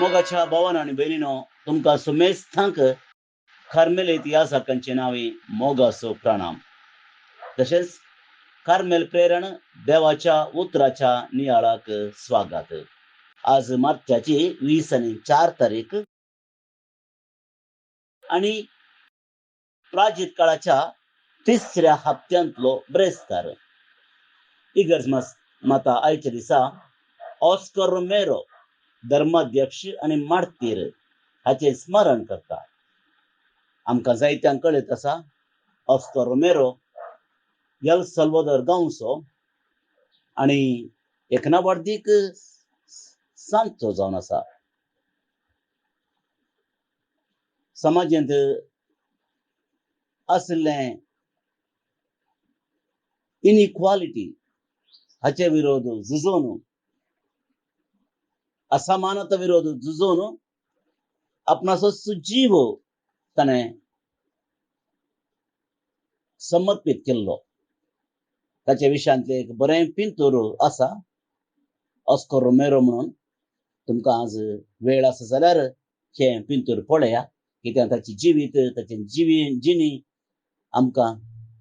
मोगाच्या भावान आणि बहिणीनो, तुमकां सुमेस्तांक कार्मेल इतिहासाकांचे नावे मोगाचो प्रणाम. तशेंच कार्मेल प्रेरण देवाच्या उतराच्या नियाळाक स्वागत. आज मार्चाची 20 आणि 4 तारीख आणि प्राचीन काळाच्या 3ऱ्या हप्त्यांतलो ब्रेस्तार. इगर्ज माता आयच्या दिसा ऑस्कर रोमेरो धर्माध्यक्ष आणि मार्तीर हाचे स्मरण करता. आमकां जायत्यांक कळत आसा ऑस्कर रोमेरो एल साल्वादोर गांवचो आणि एकनावार्दीक सांतो जावन आसा. समाजांत आसलें इनइक्वालिटी हाचे विरोध झुजोवन, असमानता विरोध झुजोवन आपणाचो सुजीव ताणें समर्पीत केल्लो. ताचे विशयांतलें एक बरें पिंतूर आसा, ऑस्कर रोमेरो म्हणून. तुमकां आज वेळ आसा जाल्यार हें पिंतूर पळया, कित्याक ताची जिवीत, ताची जिणी आमकां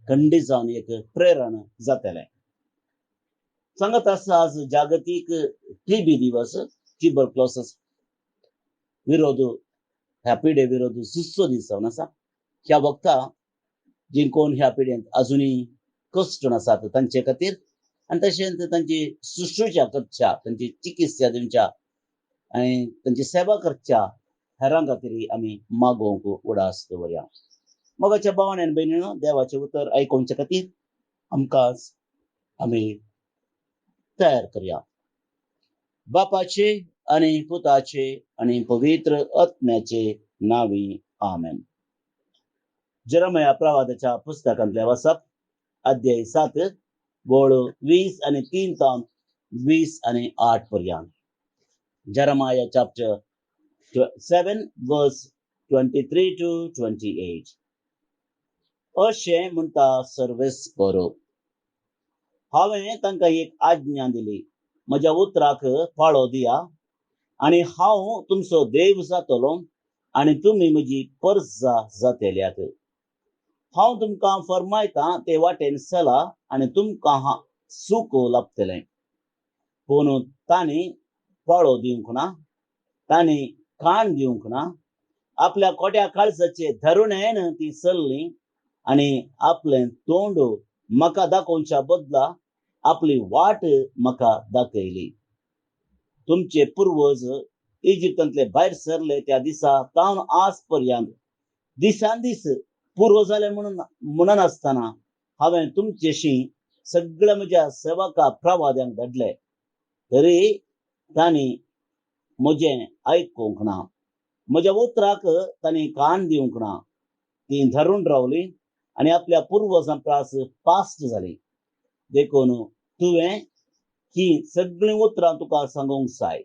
खंडीत जावन एक प्रेरण जातलें. सांगत आसा आज जागतीक टीबी दिवस, ट्युबरक्लोसिस विरोध, ह्या पिडे विरोध झुजचो दीस जावन आसा. ह्या वखदां जी कोण ह्या पिड्यांत अजुनूय कश्ट आसात तांचे खातीर आनी तशेंच तांची शुश्रूषा करच्या, तांची चिकित्सा दिवच्या आनी तांची सेवा करच्या हेरां खातीर आमी मागोवंक उडास दवरया. मोगाच्या भावान आनी भयणीनो, देवाचें उतर आयकोवचे खातीर आमकां आमी तयार करया. बापाचे आनी पुताचे आनी पवित्र आत्म्याचे नांवी आमेन. जेरेमिया प्रवादाच्या पुस्तकांतलें वाचप, अध्याय 7 बोळ 20 आणि 3 तावन 20 आणि 8 पर्यंत. जेरेमिया चॅप्टर 7 वर्स 23 to 28. अशें म्हणटा सर्वेस्पर, हांवें तांकां एक आज्ञा दिली, म्हज्या उतराक फाळो दिया आनी हांव तुमचो देव जातलो आनी तुमी म्हजी परजा जातल्यात. हांव तुमकां फरमायतां ते वाटेन चला आनी तुमकां सूख लाभतलें. पूण तांणी फाळो दिवंक ना, तांणी कान दिवंक ना. आपल्या कोट्या काळजाचे धरुणेन ती चल्लीं आनी आपलें तोंड म्हाका दाखोवच्या बदला आपली वाट म्हाका दाखयली. तुमचे पुर्वज इजिप्तांतले भायर सरले त्या दिसा तावन आज पर्यंत दिसान दीस पुरो जाले म्हणून आसतना हांवें तुमचेशी सगळ्या म्हज्या सेवका प्रवाद्यांक धाडले, तरी तांणी म्हजें आयकूंक ना. म्हज्या उतराक तांणी कान दिवंक ना. ती धरून रावली आनी आपल्या पुर्वजां प्रास पास्ट जाली. देखून तुवें ही सगळीं उतरां तुका सांगूंक जाय,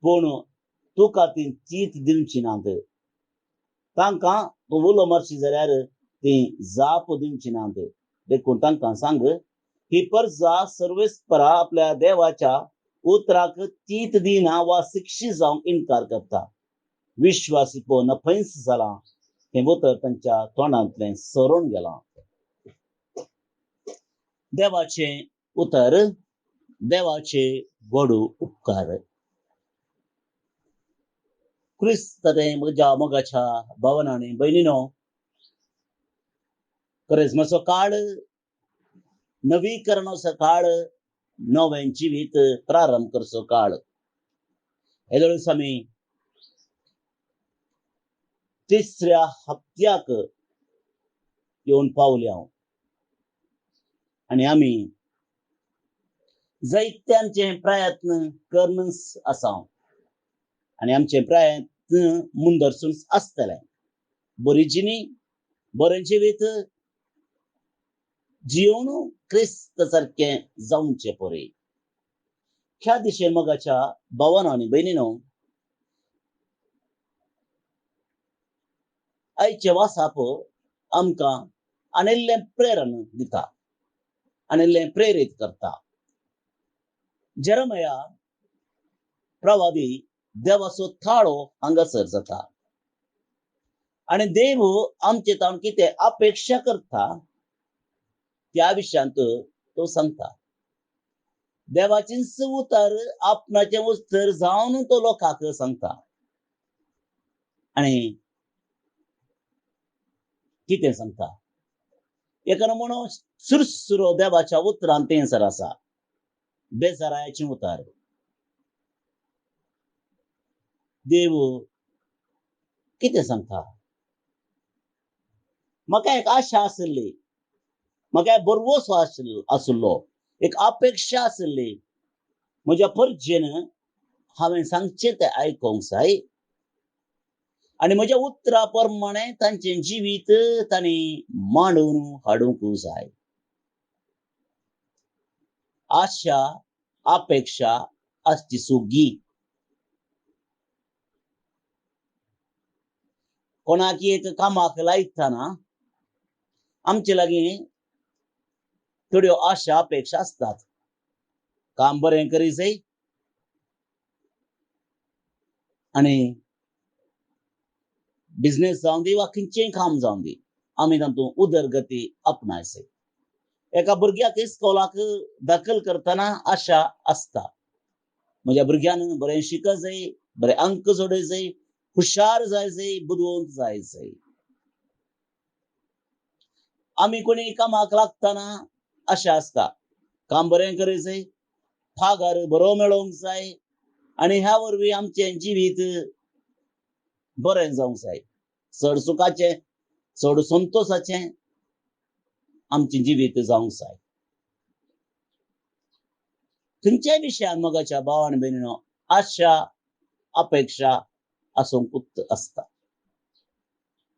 पूण तुका ती चीत दिवची नात. तांकां तूं उलो मारशी जाल्यार ती जाप दिवची नात. देखून तांकां सांग, ही परजा सर्वेस्परा आपल्या देवाच्या उतराक चीत दिना वा शिक्षी जावंक इन्कार करता. विश्वासीपो नफैस जाला. हें उतर तांच्या तोंडांतलें सरोन गेलां. देवाचें उतर, देवाचे व्हड उपकार. क्रिस्तांत म्हज्या मोगाच्या भावांनो आनी भयणीनो, क्रिसमसाचो काळ, नवीकरणाचो काळ, नवें जिवीत प्रारंभ करचो काळ. हेदे वेळेस आमी 3ऱ्या हप्त्याक येवन पावल्या आनी आमी जायत्यांचे प्रयत्न करनच आसा आनी आमचे प्रयत्न मुंदरसून आसतले. बरी जिणी, बरें जिवीत जिवन क्रिस्त सारकें जावचे परी. ह्या दिशेन मोगाच्या भावांनो आनी भयणीनो, आयचे वाचप आमकां आनिल्लें प्रेरण दिता, आनिल्लें प्रेरीत करता. जेरेमिया प्रवादी देवाचो थाळो हांगासर जाता. आणि देव आमचे तावन कितें अपेक्षा करता त्या विशयांत तो सांगता. देवाचें उतर आपणाचें उतर जावन तो लोकांक सांगता. आणि कितें सांगता? एकान म्हणून सुरसुरो देवाच्या उतरांत तेंसर आसा. बेजारायेचें उतर. देव कितें सांगता? म्हाका एक आशा आसली, म्हाका एक बरवोसो आसलो, एक अपेक्षा आसली. म्हज्या परजेन हांवें सांगचें तें आयकोंक जाय. आणि म्हज्या उतरा प्रमाणे तांचें जिवीत तांणी मांडून हाडूंक जाय. आशा, अपेक्षा आसची सुगी. कोणाक एक कामाक लायतना आमचे लागीं थोड्यो आशा अपेक्षा आसतात. काम बरें करी जाय आनी बिझनेस जावं दी वा खंयचेंय काम जावं दी, आमी तातूंत उदरगती आपणाय जाय. एका भुरग्याक इस्कोलाक दाखल करतना आशा आसता. म्हज्या भुरग्यान बरें शिकूंक जाय, बरे अंक जोडूंक जाय, हुशार जाय जाय, बुदवंत जाय जाय. आमी कोणी कामाक लागतना आशा आसता. काम बरें करूंक जाय, पगार बरो मेळोंक जाय आनी ह्या वरवीं आमचें जिवीत बरें जावंक जाय. चड सुखाचें, चड संतोशाचें आमचें जिवीत जावंक जाय. खंयच्याय विशयान मोगाच्या भावान भयणीनो आशा, अपेक्षा आसूंकूच आसता.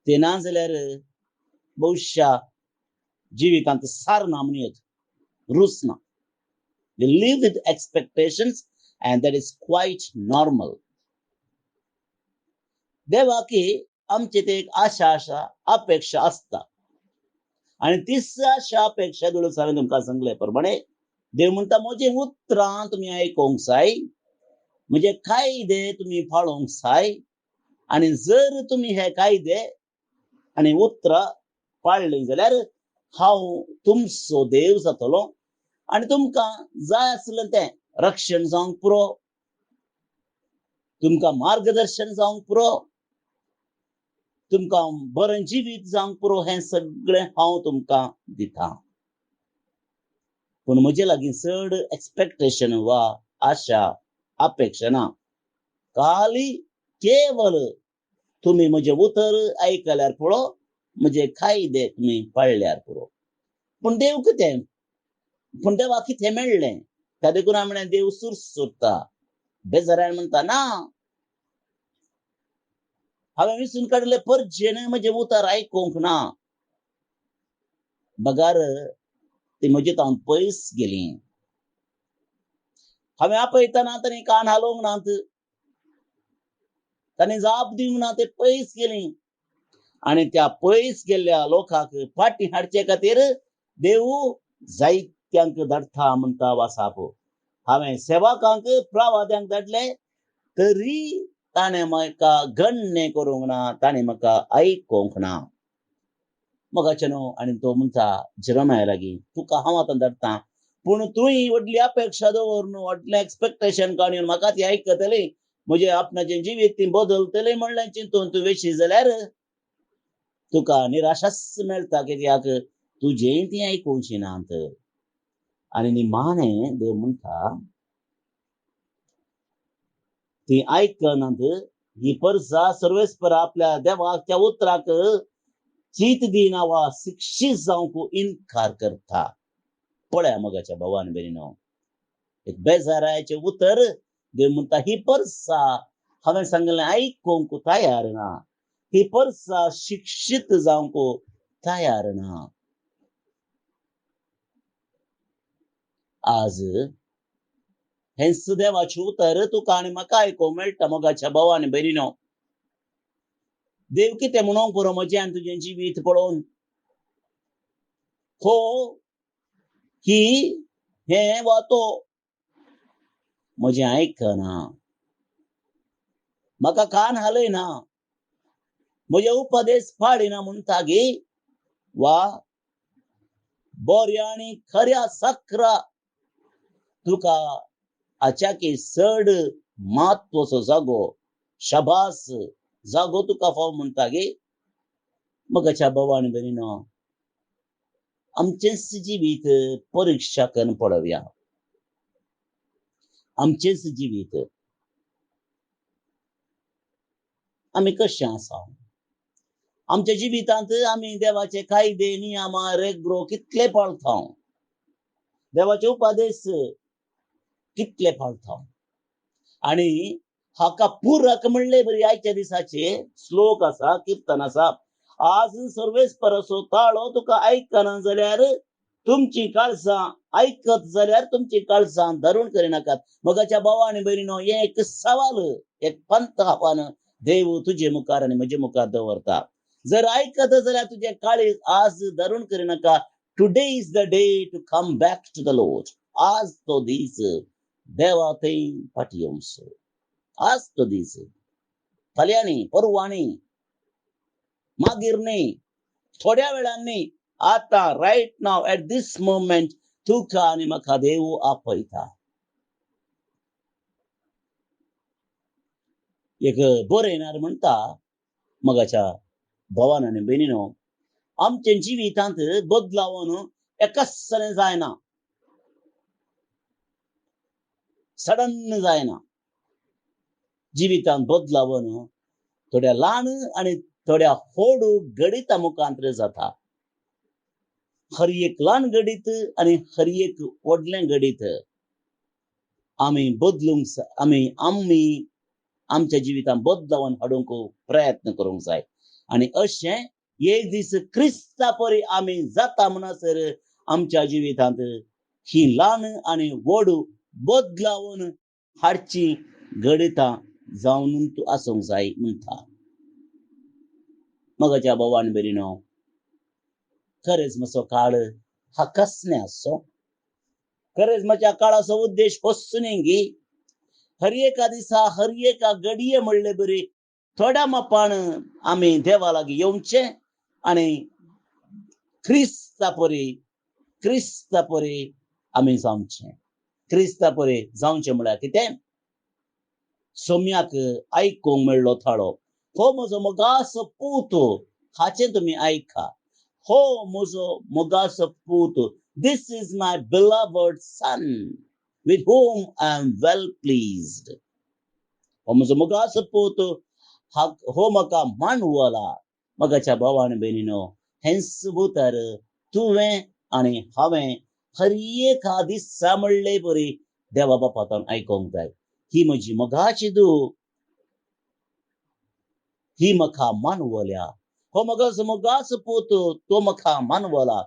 ते ना जाल्यार भविश्या जिवितांत सार ना म्हणयत, रूच ना. We live with expectations and that is quite normal. देवाक आमचे ते एक आशा आसा, अपेक्षा आसता. आणि तीच आशा अपेक्षा धडून हांवें तुमकां सांगले प्रमाणे देव म्हणटा म्हजे उतरां तुमी आयकोंक जाय, म्हजे कायदे तुमी पाळोवंक जाय. आणि जर तुमी हे कायदे आनी उतरां पाळली जाल्यार हांव तुमचो देव जातलो आनी तुमकां जाय आसलें तें रक्षण जावंक पुरो, तुमकां मार्गदर्शन जावंक पुरो, तुमकां बरें जिवीत जावंक पुरो हें सगळें हांव तुमकां दितां. पूण म्हजे लागीं चड एक्सपेक्टेशन वा आशा अपेक्षा ना. खाली केवल तुमी म्हजे उतर आयकल्यार पुरो, म्हजे कायदे तुमी पाळल्यार पुरो. पूण देव कितें? पूण देवाक कितें मेळ्ळें? त्या देखून हांवें म्हणलें देव सुरसुरता. बेजारान म्हणटा ना, हांवें विसरून काडले परजेन म्हजे उतर आयकोंक ना. बगार ती म्हजे तावन पयस गेली. हांवें आपयतना तांणी कान हालोवंक नात, तांणी जाप दिवंक ना, ते पयस गेलीं. आनी त्या पयस गेल्ल्या लोकांक फाटीं हाडचे खातीर देव जायत्यांक धाडटा म्हणटा वासाप. हांवें सेवकांक प्रवाद्यांक धाडले तरी ताणें म्हाका गण्य करूंक ना, ताणें म्हाका आयकोंक ना. मोगाचें न्हू. आनी तो म्हणटा जेरेमिया लागीं, तुका हांव आतां धाडटां, पूण तुंय व्हडली अपेक्षा दवर न्हू, व्हडलें एक्सपेक्टेशन काडून म्हाका ती आयकतली, म्हजें आपणाचें जिवीत ती बदलतली म्हणलें चिंतून तूं वेशी जाल्यार तुका निराशाच मेळटा, कित्याक तुजेंय ती आयकुंची नात. आनी निमाणें देव म्हणटा ती आयकनात. ही परसा सर्वेस्परा आपल्या देवाच्या उतराक चीत दिना वा शिक्षीत जावंक इन्कार करता. पळया मोगाच्या भावान भयणीनो, एक बेजाराचें उतर देव म्हणटा ही परसा हांवें सांगलें आयकोंक तयार ना. ही परसा शिक्षीत जावंक तयार ना. आज हेंच देवाचें उतर तुका आनी म्हाका आयकोंक मेळटा मोगाच्या भावान भयणीनो. देव कितें म्हणोंक पुरो म्हजें आनी तुजें जिवीत पळोवन? हो, ही, हें वा तो म्हजें आयकना. म्हाका कान हालयना, म्हजे उपदेश पाडिना म्हणटा गे वा बऱ्या आनी खऱ्या साकरा तुका आचाकी चड म्हत्वाचो जागो शाबास जागो तुका फाव म्हणटा गे. मगाच्या भावा आनी भयणीनो, आमचेच जिवीत परीक्षा करून पळोवया. आमचेच जिवीत आमी कशें आसा. आमच्या जिवितांत आमी देवाचे कायदे नियम रेग्रो कितले पाळता, देवाचे उपदेश कितले पाळता. आणि हाका पूरक म्हणले बरी आयच्या दिसाचे श्लोक आसा, कीर्तन आसा. आज सर्वेस्परसो ताळो तुका आयकना जाल्यार तुमची काळजां ऐकत जाल्यार तुमची काळजां धरून करिनाकात. मगाच्या भावा आनी भयणीनो, हे एक सवाल, एक पंत आव्हान देव तुजे मुखार आनी म्हजे मुखार दवरता. जर ऐकत जाल्यार तुजे काळीज आज धरून करिनाका. Today is the day to come back to the lord. आज तो दीस देवा थंय फाटी येवंचो. आज तो दीस फाल्यांनी, परवांनी, मागीर न्ही, थोड्या वेळांनी, आता right now at this moment तुका आनी म्हाका देव आपयता. एक बरयणार म्हणटा मगाच्या भावान आनी भयणीनो, आमच्या जिवितांत बदलावन एकसरे जायना, सडन जायना. जिवितांत बदलावन थोड्या ल्हान आनी थोड्या व्हड घडीता मुखांतर जाता. हर एक ल्हान घडीत आनी हर एक व्हडलें घडीत आमी बदलूंक आमी आमच्या जिवितांत बदलावन हाडूंक प्रयत्न करूंक जाय. आनी अशें एक दीस क्रिस्ता परी आमी जाता म्हणसर आमच्या जिवितांत ही ल्हान आनी व्हड बदलावन हाडची घडीता जावन आसूंक जाय म्हणटा. मगाच्या भावा आनी भयणीनो, खरेंच म्हजो काळ हा कसले आसो. खरेंच म्हज्या काळाचो उद्देश होसून गी. हर एका दिसा हर एका घडये म्हणले बरी थोड्या मापान आमी देवा लागीं येवचें आनी क्रिस्ता परी आमी जावचें. क्रिस्ता परी जावचें म्हळ्यार कितें? सोम्याक आयकूंक मेळ्ळो थाळो, हो म्हजो मोगास पूत, हाचें तुमी आयका. हो म्हजो मोगास पूत, this is my beloved son with whom I am well pleased. हो म्हजो मोगास पूत, हो म्हाका मानवला. मगाच्या भावा आनी भयणीनो, हेंच भुतर तुवें आनी हांवें हर एका दिसा म्हणले बरी देवा बापातान आयकोंक जाय. ही म्हजी मोगाची दूख, ही म्हाका मानवल्या. हो म्हजो मोगास पूत, तो म्हाका मानवला.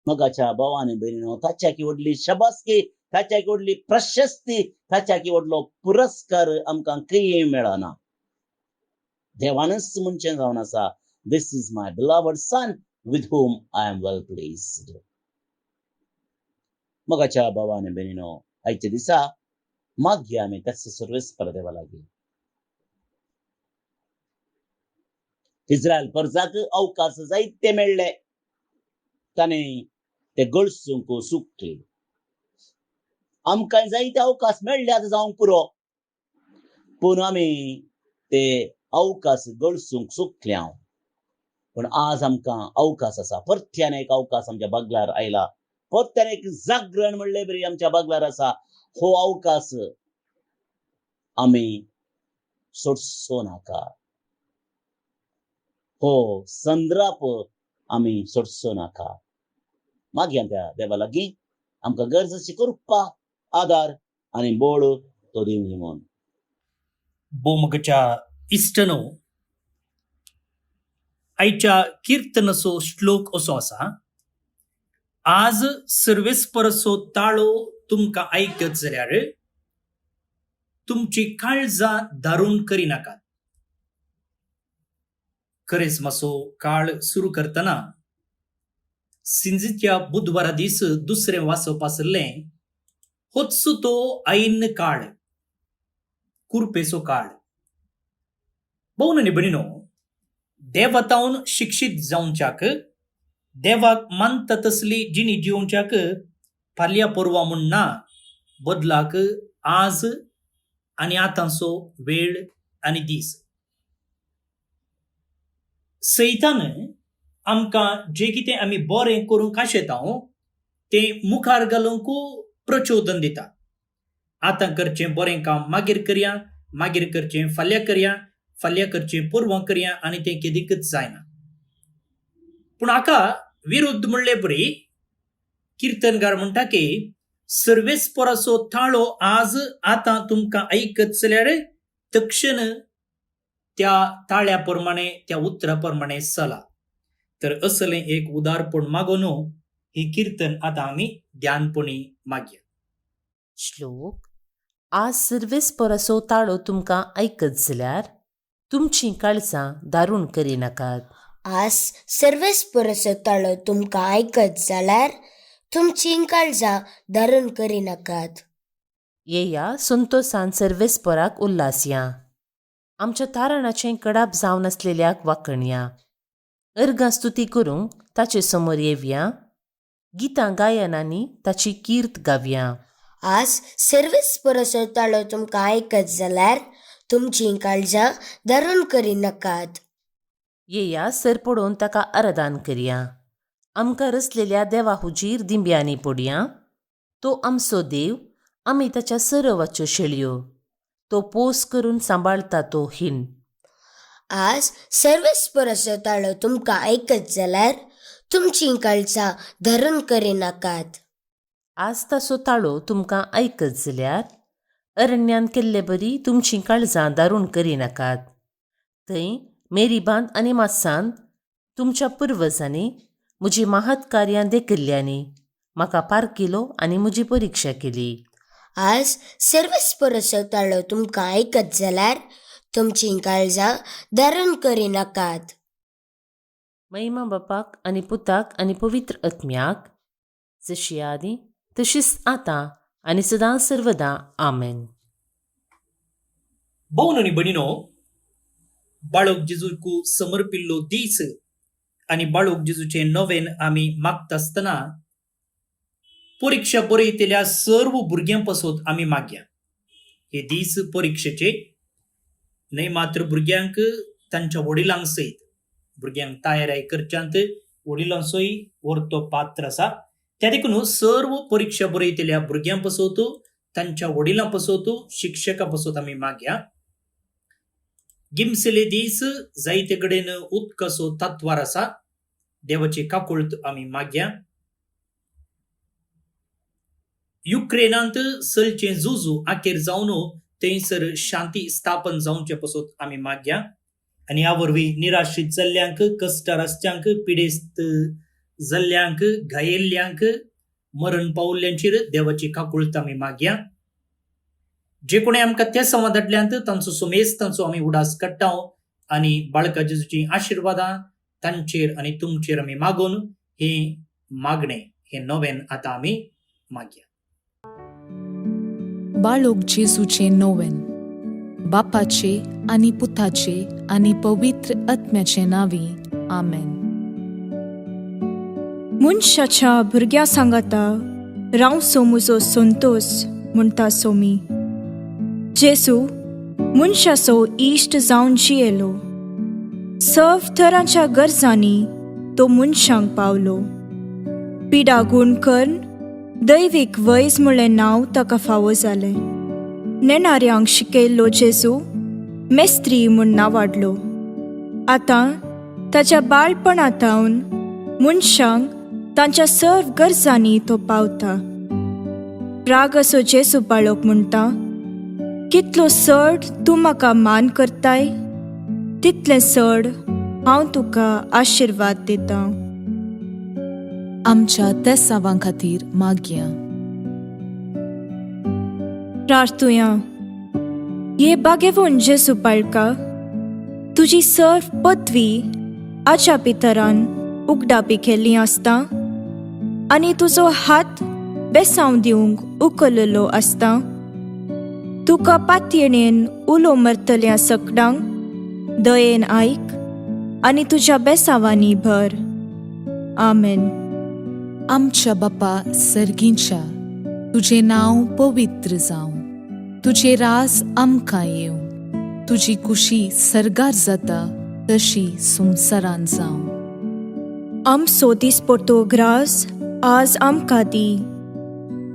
मगाच्या भावा आनी भयणीनो, ताच्या की व्हडली शबासकी, ताच्या की व्हडली प्रशस्ती, ताच्या की व्हडलो पुरस्कार आमकां खंयय मेळना. देवानच म्हणचें जावन आसा, this is my beloved son with whom I am well pleased. मगाच्या भावा आनी भयणीनो, आयच्या दिसा मागया आमी त्याच सर्वेस्पर देवा लागीं. इस्रायल परजाक अवकाश जायते मेळ्ळे, ताणें ते गळसूंक सुकले. आमकां जायते अवकाश मेळ्ळे आतां जावंक पुरो, पूण आमी ते अवकाश गळसूंक सुकल्या. पूण आज आमकां अवकाश आसा. परत्यान एक अवकाश आमच्या बागलार आयला. परत्यान एक जागरण म्हणले बरी आमच्या बागलार आसा. हो अवकाश आमी सोडचो नाका. हो संद्राप आमी सोडचो नाका. मागया त्या देवा लागीं आमकां गरजेची कृपा, आदार आनी बोळ तो दिवं म्हणून. बोमगच्या इश्टनो, आयच्या कीर्तनाचो श्लोक असो आसा, आज सर्वेस्परसो ताळो तुमकां आयकत जाल्यार तुमची काळजां धारून करिनाकात. खरेंच मातसो काळ सुरू करतना सिंजीच्या बुधवारा दीस दुसरें वाचप आसलें, होच तो ऐन काळ, कुरपेचो काळ. भोवन आनी भयणीनो, देवतावन शिक्षीत जावच्याक, देवाक मानता तसली जिणी जिवच्याक फाल्यां परवा म्हूण ना, बदलाक आज आनी आतांचो वेळ आनी दीस. सैतान आमकां जें कितें आमी बरें करूंक आशेता तें मुखार घालूंक प्रचोदन दिता. आतां करचें बरें काम मागीर करया, मागीर करचें फाल्यां करया, फाल्यां करचें परवां करया, आनी तें केदीकच जायना. पूण हाका विरुद्ध म्हणले बरी किर्तनकार म्हणटा की सर्वेस्पराचो ताळो आज आतां तुमकां ऐकत जाल्यार तक्षण त्या ताळ्या प्रमाणे, त्या उतरा प्रमाणे चला. तर असलें एक उदारपण मागून ही कीर्तन आतां आमी ध्यानपणी मागया. श्लोक. आज सर्वेस्पराचो ताळो तुमकां ऐकत जाल्यार तुमचीं काळजां दारूण करिनाकात. आज सर्वेस्पराचो ताळो तुमकां ऐकत जाल्यार तुमचीं काळजां दारूण करिनाकात. येया संतोषान सर्वेस्पराक उल्हास या. आमच्या तारणाचें कडाप जावन आसलेल्याक वाखणया. अर्गां स्तुती करूंक ताचे समोर येवया. गितां गायनांनी ताची कीर्त गावया. आज सर्वेस्पराचो ताळो तुमकां ऐकत जाल्यार तुमचीं काळजां दारूण करिनाकात. येया सर पडोवन ताका आराधन करया. आमकां रचलेल्या देवा हुजीर दिंब्यांनी पडया. तो आमचो देव, आमी ताच्या सरोवाच्यो शेळयो. तो पोस करून सांबाळता तो हिण. आज सर्वेस्पराचो ताळो तुमकां ऐकत जाल्यार तुमचीं काळजां दारूण करिनाकात. आज ताचो ताळो तुमकां ऐकत जाल्यार अरण्यान केल्ले बरी तुमचीं काळजां दारूण करिनाकात. थंय मेरीबांद आनी मास्सान तुमच्या पुर्वजांनी म्हजी महत् कार्यां देखिल्ल्यांनी म्हाका पारकिलो आनी म्हजी परिक्षा केली. आज सर्वेस्पराचो ताळो तुमकां ऐकत जाल्यार तुमचीं काळजां दारूण करिनाकात. महिमा बापाक आनी पुताक आनी पवित्र आत्म्याक, जशी आदी तशीच आतां आनी सदां सर्वदा. आमेन. भोवन आनी भयणीनो, बाळक जेजूक समर्पिल्लो दीस आनी बाळक जेजूचें नवेन आमी मागता आसतना परीक्षा बरयतल्या सर्व भुरग्यां पासून आमी मागया. हे दीस परीक्षेचे न्हय मात्र भुरग्यांक तांच्या वडिलांक सयत, भुरग्यांक तयारी करच्यांत वडिलांचोय व्हरतो पात्र आसा. त्या देखून सर्व परीक्षा बरयतल्या भुरग्यां पासून, तांच्या वडिलां पासून, शिक्षकां पासून आमी मागया. गिमसेले दीस जायते कडेन उदकाचो तत्वार आसा. देवाची काकुळत आमी मागया. युक्रेनांत चलचें झुजू आखेर जावन थंयसर शांती स्थापन जावचे पासून आमी मागया. आनी ह्या वरवीं निराश्रीत जाल्ल्यांक, कश्टरास्त्यांक, पिडेस्त जाल्ल्यांक, घायेल्ल्यांक, मरण पावल्ल्यांचेर देवाची काकुळत आमी मागया. जे कोणी आमकां त्या संवादांतल्यान तांचो सुमेस्त, तांचो आमी उडास काडटा आनी बाळका जेजूची आशिर्वादां तांचेर आनी तुमचेर आमी मागून हे मागणें, हे नवेन आतां आमी मागया. बाळोक जेजूचे नोवेन. बापाचे आनी पुताचे आनी पवित्र आत्म्याचे नांवी. आमेन. मनशाच्या भुरग्या सांगाता रावचो म्हजो संतोष म्हणटा सोमी. जेजू मनशाचो इश्ट जावन जियेलो. सर्व तरांच्या गरजांनी तो मनशांक पावलो. पिडा गूण करून दैवीक वैज म्हणलें नांव ताका फावो जालें. नेणाऱ्यांक शिकयल्लो जेजू मेस्त्री म्हूण नांवाडलो. आतां ताच्या बाळपणांतावन मनशांक तांच्या सर्व गरजांनी तो पावता. राग असो जेजू बाळक म्हणटा, कितलो चड तूं म्हाका मान करताय, तितलें चड हांव तुका आशिर्वाद दितां. आमच्या तेसावां खातीर मागया. प्रार्थुया. ये बागेवून जेजू बाळका, तुजी सर्व पदवी आच्या पितरान उगडापी केल्ली आसता आनी तुजो हात बेसांव दिवंक उखललो आसता. तुका पातयेणेन उलो मरतल्या सकडांक दयेन ऐक आनी तुज्या बेसावांनी भर. आमेन. आमच्या बापा सर्गींच्या, तुझे नाव पवित्र जावं, तुझे रास आमकां येवं, तुजी कुशी सर्गार जाता तशी संवसारान जावं. आमचो दिसपडटो ग्रास आज आमकां दी,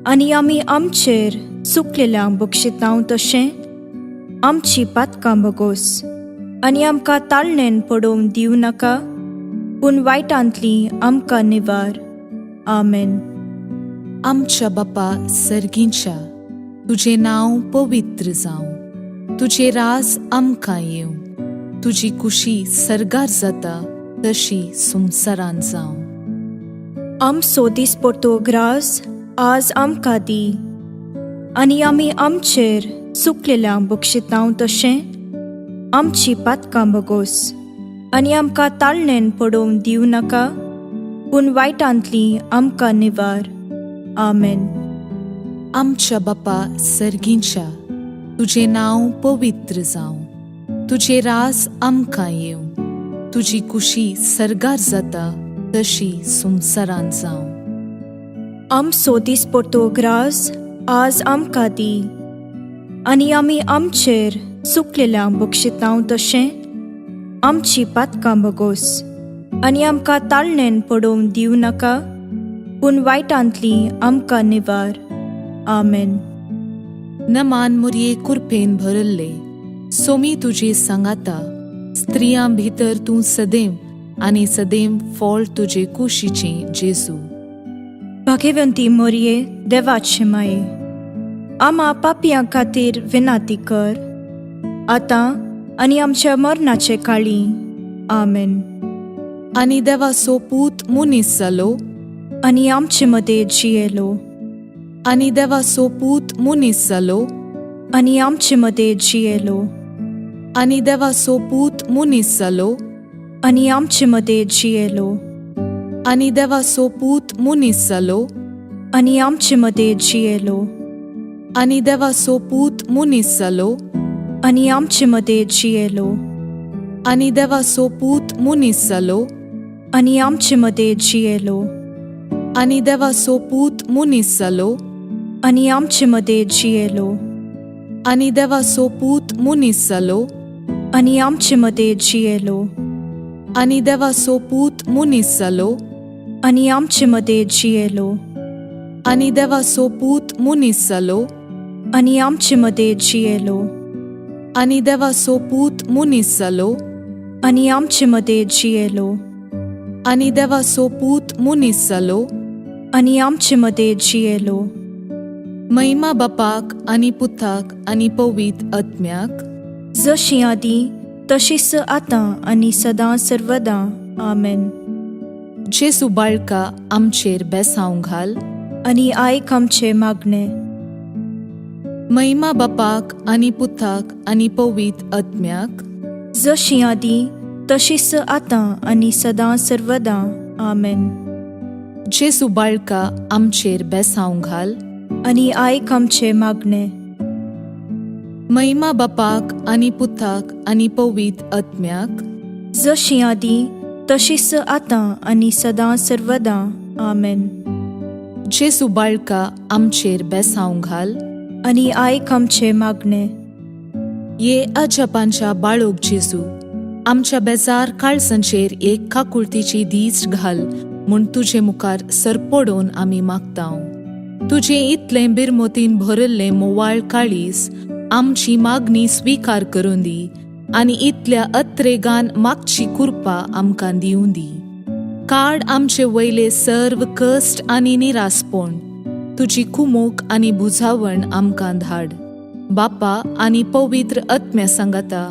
आनी आमी आमचेर चुकलेल्यांक बक्षितांव तशें आमची पातकां बगोस, आनी आमकां ताळणेन पडोवंक दिवं नाका, पूण वायटांतली आमकां निवार. आमेन. आमच्या बापा सर्गींच्या, तुझे नाव पवित्र जावं, तुझे रास आमकां येवं, तुजी कुशी सर्गार जाता तशी संवसारान जावं. आमचो दिसपडटो ग्रास आज आमकां दी, आनी आमी आमचेर चुकलेल्यांक बक्षितांव तशें आमची पातकां बगोस, आनी आमकां ताळणेन पडोवंक दिवं नाका, पूण वायटांतली आमकां निवार. आमेन. आमच्या बापा सर्गींच्या, तुझे नाव पवित्र जावं, तुझे रास आमकां येवं, तुजी कुशी सर्गार जाता तशी संवसारान जावं. आमचो दिसपडटो ग्रास आज आमकां दी, आनी आमी आमचेर चुकलेल्यांक बक्षितांव तशें आमची पातकां बगोस, आनी आमकां ताळणेन पडोवंक दिवं नाका, पूण वायटांतली आमकां निवार. आमेन. नमान मुरये कुरपेन भरल्ले, सोमी तुजे सांगाता, स्त्रियां भितर तूं सदैव आनी सदैव फळ तुजे कुशीचें जेजू. भाग्यवंती मोरये, देवाचे माये, आम्हा पापियां खातीर विनाती कर, आतां आनी आमच्या मरणाचे काळी. आमेन. आनी देवाचो पूत मुनीस जालो, आनी आमचे मदें जियेलो, आनी देवाचो पूत मुनीस जालो, आनी आमचे मदें जियेलो, आनी देवाचो पूत मुनीस जालो, आनी आमचे मदें जियेलो, आनी देवाचो पूत मुनीस जालो, आनी आमचे मदें जियेलो, आनी देवाचो पूत मुनीस जालो, आनी आमचे मदें जियेलो, आनी देवाचो पूत मुनीस जालो, आनी आमचे मदें जियेलो, आनी देवाचो पूत मुनीस जालो, आनी आमचे मदें जियेलो, आनी देवाचो पूत मुनीस जालो, आनी आमचे मदें जियेलो, आनी देवाचो पूत मुनीस जालो, आनी आमचे मदें जियेलो, आनी देवाचो पूत मुनीस जालो, आनी आमचे मदें जियेलो, आनी देवाचो पूत मुनीस जालो, आनी आमचे मदें जियेलो, आनी देवाचो पूत मुनीस जालो, आनी आमचे मदें जियेलो. महिमा बापाक आनी पुताक आनी पवित्र आत्म्याक, जशी आदी तशीच आतां आनी सदां सर्वदां. आमेन. जेजू बाळका आमचेर बेसांव घाल, आनी आयक आमचे मागणे. महिमा बापाक आनी पुताक आनी पवित्र आत्म्याक, जशी आदी तशीच आतां आनी सदां सर्वदां. आमेन. जेजू बाळका आमचेर बेसांव घाल, आनी आयक आमचे मागणे. महिमा बापाक आनी पुताक आनी पवित्र आत्म्याक, जशी आदी तशीच आतां आनी सदां सर्वदां. आमेन. जेजू बाळका आमचेर बेसांव घाल, आनी आयक आमचे मागणे. ये अजापांच्या बाळोक जेजू, आमच्या बेजार काळजांचेर एक काकुळतीची दीस घाल म्हूण तुजे मुखार सरपडोवन आमी मागतांव. तुजे इतले बिरमोतीन भरल्ले मोवाळ काळीस आमची मागणी स्वीकार करून दी, आनी इतल्या अत्रेगान मागची कृपा आमकां दिवं दी. काड आमचे वयले सर्व कश्ट आनी निरासपण, तुजी कुमोक आनी बुजावण आमकां धाड. बापा आनी पवित्र आत्म्या सांगाता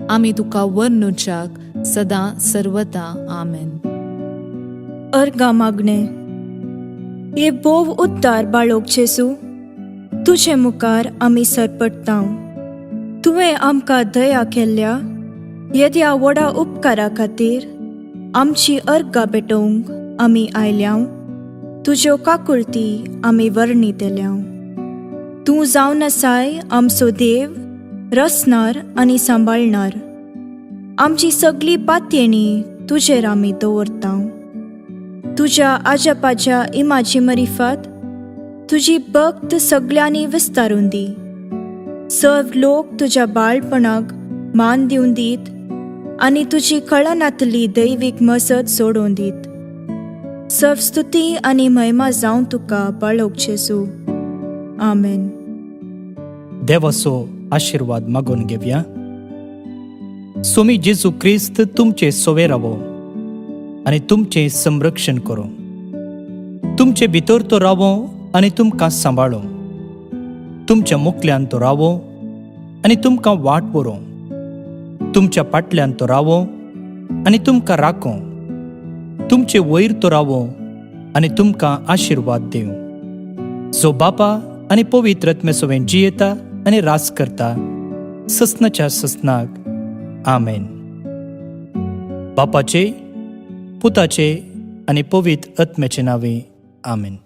आमी तुका वर्णुच्याक सदां सर्वदां. आमेन. अर्गा मागणे. ये बोव उद्दार बाळोक जेजू, तुजे मुखार आमी सरपडटांव. तुवें आमकां दया केल्ल्या येद्या व्हडा उपकारा खातीर आमची अर्गां पेटोवंक आमी आयल्याव. तुज्यो काकुळटी आमी वर्णितल्याव. तूं जावन आसाय आमचो देव, रचणार आनी सांबाळणार. आमची सगळी पातयेणी तुजेर आमी दवरता. तुज्या आजपाच्या इमाची मरिफत तुजी भक्त सगळ्यांनी विस्तारून दी. सर्व लोक तुज्या बाळपणाक मान दिवन दीत आनी तुजी कळनातली दैवीक मसत सोडून दीत. सर्व स्तुती आनी महिमा जावं तुका बाळोक जेजू. आमेन. देवाचो आशीर्वाद मागून घेवया. स्वामी जेजू क्रिस्त तुमचे सोवे रावो आनी तुमचे संरक्षण करो. तुमचे भितर तो रावो आनी तुमकां सांबाळो. तुमच्या मुखल्यान तो रावो आनी तुमकां वाट बरो. तुमच्या फाटल्यान तो रावो आनी तुमकां राखो. तुमचे वयर तो रावो आनी तुमकां आशीर्वाद दिव. जो बापा आनी पवित्र आत्म्यासोबत जियेता आनी रास करता ससनाच्या ससनाक. आमेन. बापाचे, पुताचे आनी पवित्र आत्म्याचे नावे. आमेन.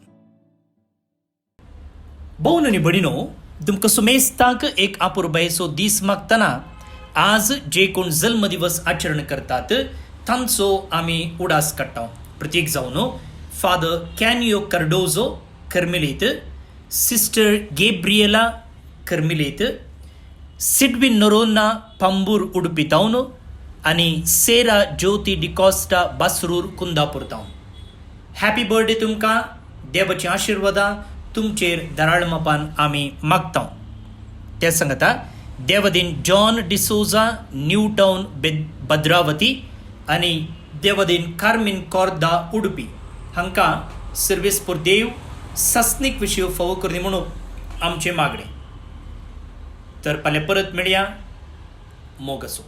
भोवन आनी भयणीनो, तुमकां सुमेस्ताक एक आपुरबायेचो दीस मागतना आज जे कोण जल्म दिवस आचरण करतात तांचो आमी उडास काडटा. प्रत्येक जावन फादर कॅनियो कार्डोजो कर्मेलीत, सिस्टर गेब्रिएला कर्मेलीत, सिडविन नोरोना पांबूर उडपी तावन आनी सेरा ज्योती डिकॉस्टा बासरूर कुंदापूर तावन. हॅपी बर्थडे तुमकां. देवाची आशिर्वादा तुमचेर दराळमापान आमी मागता. त्या सांगता देवदीन John D'Souza, New Town Bhadravati आनी देवदीन कार्मिन कॉर्दा उडपी हांकां सर्वेस पोर देव सस्नीक विशय फावो करनी म्हणून आमचे मागणे. तर फाल्यां परत मेळया. मोग असो.